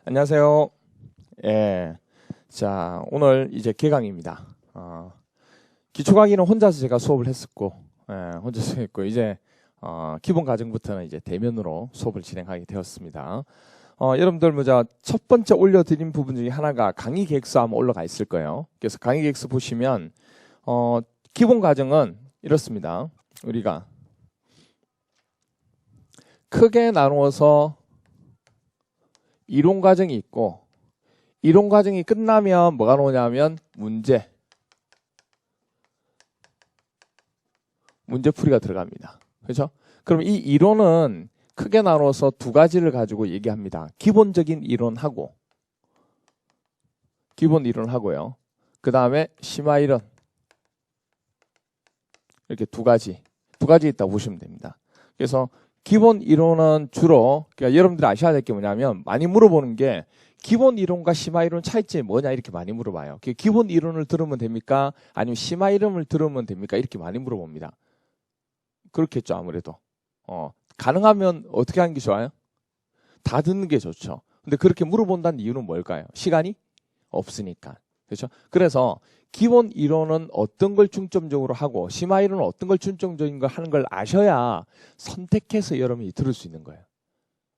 안녕하세요. 예. 자, 오늘 이제 개강입니다. 기초 강의는 혼자서 제가 수업을 했었고, 혼자서 했고, 이제, 기본 과정부터는 이제 대면으로 수업을 진행하게 되었습니다. 여러분들 먼저 첫 번째 올려드린 부분 중에 하나가 강의 계획서 아마 올라가 있을 거예요. 그래서 강의 계획서 보시면, 기본 과정은 이렇습니다. 우리가 크게 나누어서 이론 과정이 있고, 이론 과정이 끝나면 뭐가 나오냐면 문제풀이가 들어갑니다. 그렇죠? 그럼 이 이론은 크게 나눠서 두 가지를 가지고 얘기합니다. 기본적인 이론하고 기본 이론하고요. 그 다음에 심화 이론, 이렇게 두 가지 있다고 보시면 됩니다. 그래서 기본 이론은 주로 그러니까 여러분들이 아셔야 될 게 뭐냐면 많이 물어보는 게 기본 이론과 심화 이론 차이점이 뭐냐 이렇게 많이 물어봐요. 기본 이론을 들으면 됩니까? 아니면 심화 이론을 들으면 됩니까? 이렇게 많이 물어봅니다. 그렇겠죠, 아무래도. 가능하면 어떻게 하는 게 좋아요? 다 듣는 게 좋죠. 근데 그렇게 물어본다는 이유는 뭘까요? 시간이 없으니까. 그렇죠? 그래서 기본 이론은 어떤 걸 중점적으로 하고 심화 이론은 어떤 걸 중점적인 걸 하는 걸 아셔야 선택해서 여러분이 들을 수 있는 거예요.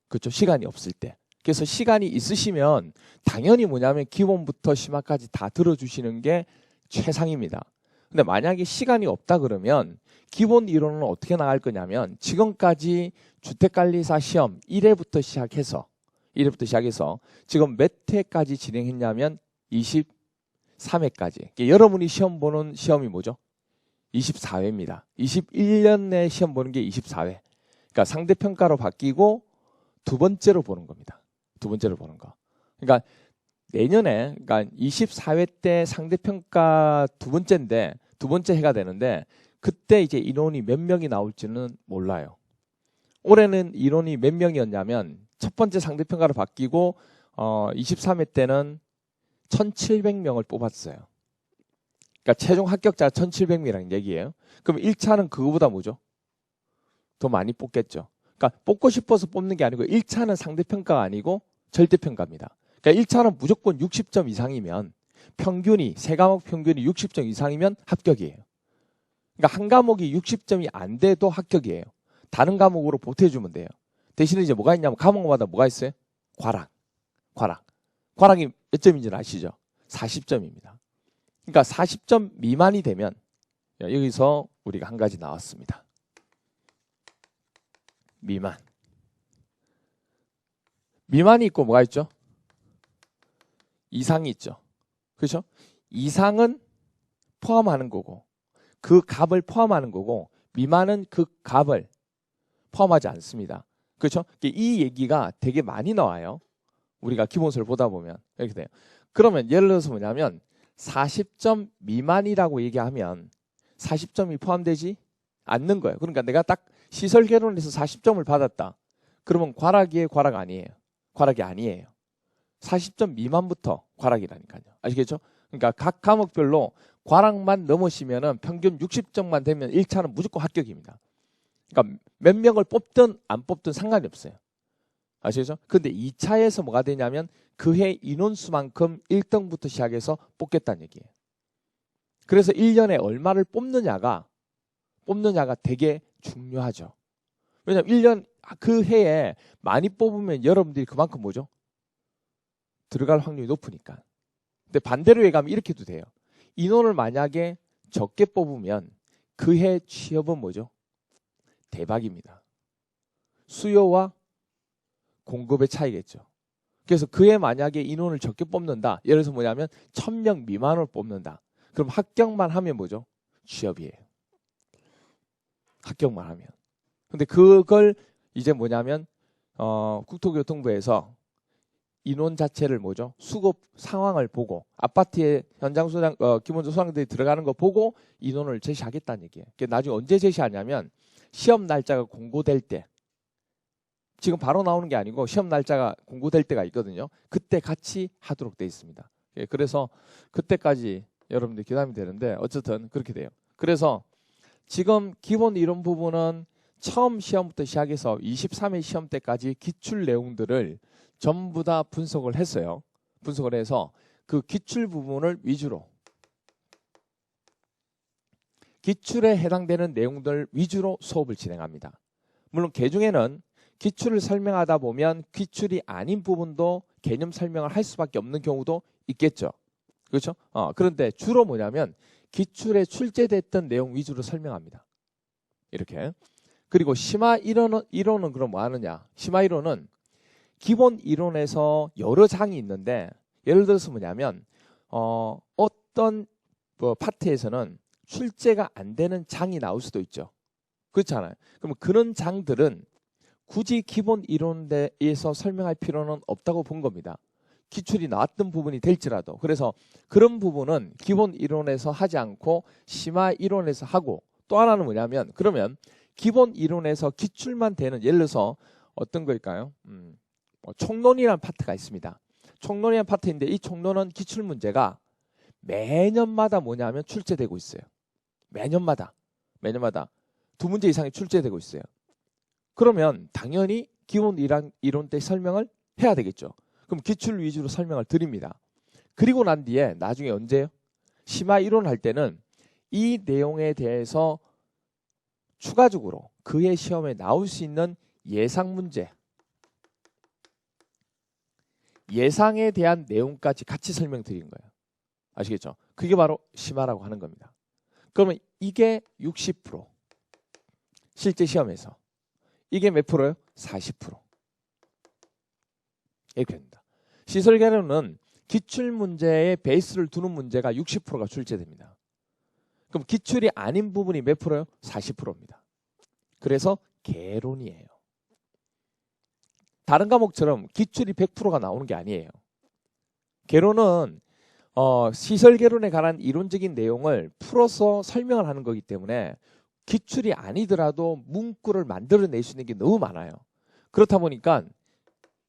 그렇죠? 시간이 없을 때. 그래서 시간이 있으시면 당연히 뭐냐면 기본부터 심화까지 다 들어주시는 게 최상입니다. 근데 만약에 시간이 없다 그러면 기본 이론은 어떻게 나갈 거냐면 지금까지 주택관리사 시험 1회부터 시작해서 지금 몇 회까지 진행했냐면 23회까지. 여러분이 시험 보는 시험이 뭐죠? 24회입니다. 21년 내 시험 보는 게 24회. 그러니까 상대평가로 바뀌고 두 번째로 보는 겁니다. 두 번째로 보는 거. 그러니까 내년에, 그러니까 24회 때 상대평가 두 번째인데, 두 번째 해가 되는데, 그때 이제 인원이 몇 명이 나올지는 몰라요. 올해는 인원이 몇 명이었냐면, 첫 번째 상대평가로 바뀌고, 23회 때는 1,700명을 뽑았어요. 그러니까 최종 합격자가 1,700명이라는 얘기예요. 그럼 1차는 그거보다 뭐죠? 더 많이 뽑겠죠. 그러니까 뽑고 싶어서 뽑는 게 아니고 1차는 상대평가가 아니고 절대평가입니다. 그러니까 1차는 무조건 60점 이상이면 평균이 세 과목 평균이 60점 이상이면 합격이에요. 그러니까 한 과목이 60점이 안 돼도 합격이에요. 다른 과목으로 보태주면 돼요. 대신에 이제 뭐가 있냐면 과목마다 뭐가 있어요? 과락이 몇 점인지는 아시죠? 40점입니다. 그러니까 40점 미만이 되면 여기서 우리가 한 가지 나왔습니다. 미만이 있고 뭐가 있죠? 이상이 있죠. 그렇죠? 이상은 포함하는 거고 그 값을 포함하는 거고 미만은 그 값을 포함하지 않습니다. 그렇죠? 이 얘기가 되게 많이 나와요. 우리가 기본서를 보다 보면 이렇게 돼요. 그러면 예를 들어서 뭐냐면 40점 미만이라고 얘기하면 40점이 포함되지 않는 거예요. 그러니까 내가 딱 시설 개론에서 40점을 받았다. 그러면 과락이에요? 과락 아니에요? 과락이 아니에요. 40점 미만부터 과락이라니까요. 아시겠죠? 그러니까 각 과목별로 과락만 넘으시면은 평균 60점만 되면 1차는 무조건 합격입니다. 그러니까 몇 명을 뽑든 안 뽑든 상관이 없어요. 아시겠죠? 근데 2차에서 뭐가 되냐면 그 해 인원수만큼 1등부터 시작해서 뽑겠다는 얘기예요. 그래서 1년에 얼마를 뽑느냐가 되게 중요하죠. 왜냐면 1년 그 해에 많이 뽑으면 여러분들이 그만큼 뭐죠? 들어갈 확률이 높으니까. 근데 반대로 얘기하면 이렇게도 돼요. 인원을 만약에 적게 뽑으면 그 해 취업은 뭐죠? 대박입니다. 수요와 공급의 차이겠죠. 그래서 그 해 만약에 인원을 적게 뽑는다. 예를 들어서 뭐냐면 1,000명 미만으로 뽑는다. 그럼 합격만 하면 뭐죠? 취업이에요. 합격만 하면. 근데 그걸 이제 뭐냐면 국토교통부에서 인원 자체를 뭐죠? 수급 상황을 보고 아파트에 현장 소장 기본적 소장들이 들어가는 거 보고 인원을 제시하겠다는 얘기예요. 나중에 언제 제시하냐면 시험 날짜가 공고될 때 지금 바로 나오는 게 아니고 시험 날짜가 공고될 때가 있거든요. 그때 같이 하도록 돼 있습니다. 그래서 그때까지 여러분들 기다리면 되는데 어쨌든 그렇게 돼요. 그래서 지금 기본 이론 부분은 처음 시험부터 시작해서 23회 시험 때까지 기출 내용들을 전부 다 분석을 했어요. 분석을 해서 그 기출 부분을 위주로 기출에 해당되는 내용들 위주로 수업을 진행합니다. 물론 개중에는 기출을 설명하다 보면 기출이 아닌 부분도 개념 설명을 할 수밖에 없는 경우도 있겠죠. 그렇죠? 그런데 주로 뭐냐면 기출에 출제됐던 내용 위주로 설명합니다. 이렇게. 그리고 심화 이론은 그럼 뭐 하느냐? 심화 이론은 기본 이론에서 여러 장이 있는데 예를 들어서 뭐냐면 어떤 파트에서는 출제가 안 되는 장이 나올 수도 있죠. 그렇잖아요. 그럼 그런 장들은 굳이 기본 이론에서 설명할 필요는 없다고 본 겁니다. 기출이 나왔던 부분이 될지라도. 그래서 그런 부분은 기본 이론에서 하지 않고 심화 이론에서 하고, 또 하나는 뭐냐면 그러면 기본 이론에서 기출만 되는, 예를 들어서 어떤 거일까요? 총론이라는 파트가 있습니다. 총론이라는 파트인데 이 총론은 기출 문제가 매년마다 뭐냐면 출제되고 있어요. 매년마다 2문제 이상이 출제되고 있어요. 그러면 당연히 기본 이론 때 설명을 해야 되겠죠. 그럼 기출 위주로 설명을 드립니다. 그리고 난 뒤에 나중에 언제요? 심화 이론 할 때는 이 내용에 대해서 추가적으로 그의 시험에 나올 수 있는 예상 문제, 예상에 대한 내용까지 같이 설명드리는 거예요. 아시겠죠? 그게 바로 심화라고 하는 겁니다. 그러면 이게 60%, 실제 시험에서 이게 몇 프로요? 40%. 이렇게 됩니다. 시설 개론은 기출 문제에 베이스를 두는 문제가 60%가 출제됩니다. 그럼 기출이 아닌 부분이 몇 프로요? 40%입니다. 그래서 개론이에요. 다른 과목처럼 기출이 100%가 나오는 게 아니에요. 개론은 시설 개론에 관한 이론적인 내용을 풀어서 설명을 하는 거기 때문에 기출이 아니더라도 문구를 만들어낼 수 있는 게 너무 많아요. 그렇다 보니까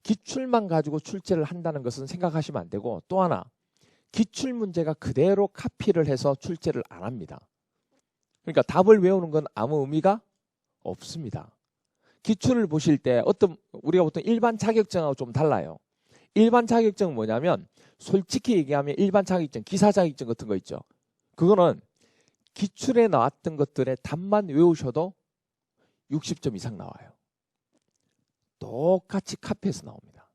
기출만 가지고 출제를 한다는 것은 생각하시면 안 되고, 또 하나 기출 문제가 그대로 카피를 해서 출제를 안 합니다. 그러니까 답을 외우는 건 아무 의미가 없습니다. 기출을 보실 때 우리가 보통 일반 자격증하고 좀 달라요. 일반 자격증은 뭐냐면 솔직히 얘기하면 일반 자격증, 기사 자격증 같은 거 있죠. 그거는 기출에 나왔던 것들의 답만 외우셔도 60점 이상 나와요. 똑같이 카피해서 나옵니다.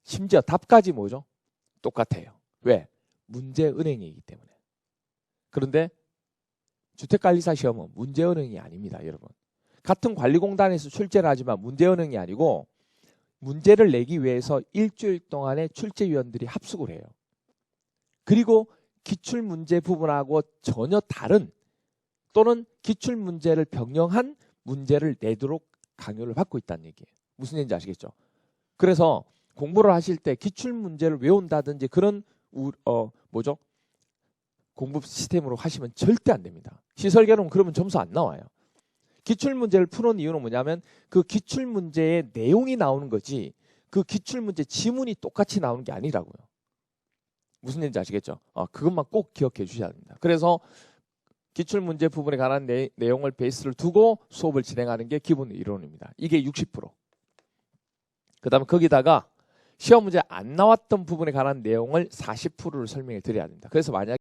심지어 답까지 뭐죠? 똑같아요. 왜? 문제은행이기 때문에. 그런데 주택관리사 시험은 문제은행이 아닙니다, 여러분. 같은 관리공단에서 출제를 하지만 문제은행이 아니고 문제를 내기 위해서 일주일 동안의 출제위원들이 합숙을 해요. 그리고 기출문제 부분하고 전혀 다른 또는 기출문제를 병령한 문제를 내도록 강요를 받고 있다는 얘기예요. 무슨 얘기인지 아시겠죠? 그래서 공부를 하실 때 기출문제를 외운다든지 그런 공부 시스템으로 하시면 절대 안 됩니다. 시설개론 그러면 점수 안 나와요. 기출문제를 푸는 이유는 뭐냐면 그 기출문제의 내용이 나오는 거지 그 기출문제 지문이 똑같이 나오는 게 아니라고요. 무슨 얘기인지 아시겠죠? 그것만 꼭 기억해 주셔야 됩니다. 그래서 기출문제 부분에 관한 내용을 베이스를 두고 수업을 진행하는 게 기본 이론입니다. 이게 60%. 그 다음에 거기다가 시험 문제 안 나왔던 부분에 관한 내용을 40%를 설명해 드려야 됩니다. 그래서 만약